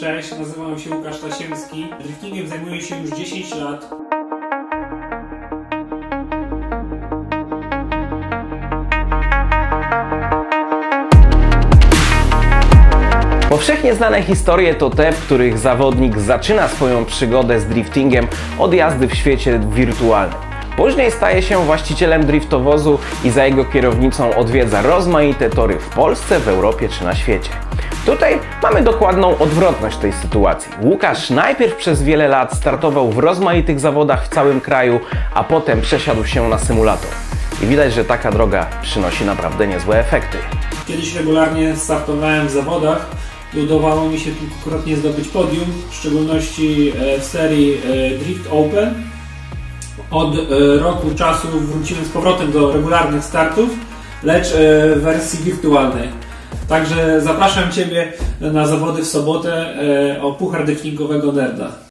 Cześć, nazywam się Łukasz Tasiemski. Driftingiem zajmuję się już 10 lat. Powszechnie znane historie to te, w których zawodnik zaczyna swoją przygodę z driftingiem od jazdy w świecie wirtualnym. Później staje się właścicielem driftowozu i za jego kierownicą odwiedza rozmaite tory w Polsce, w Europie czy na świecie. Tutaj mamy dokładną odwrotność tej sytuacji. Łukasz najpierw przez wiele lat startował w rozmaitych zawodach w całym kraju, a potem przesiadł się na symulator. I widać, że taka droga przynosi naprawdę niezłe efekty. Kiedyś regularnie startowałem w zawodach i udawało mi się kilkukrotnie zdobyć podium, w szczególności w serii Drift Open. Od roku czasu wróciłem z powrotem do regularnych startów, lecz w wersji wirtualnej. Także zapraszam Ciebie na zawody w sobotę o Puchar Driftingowego Nerda.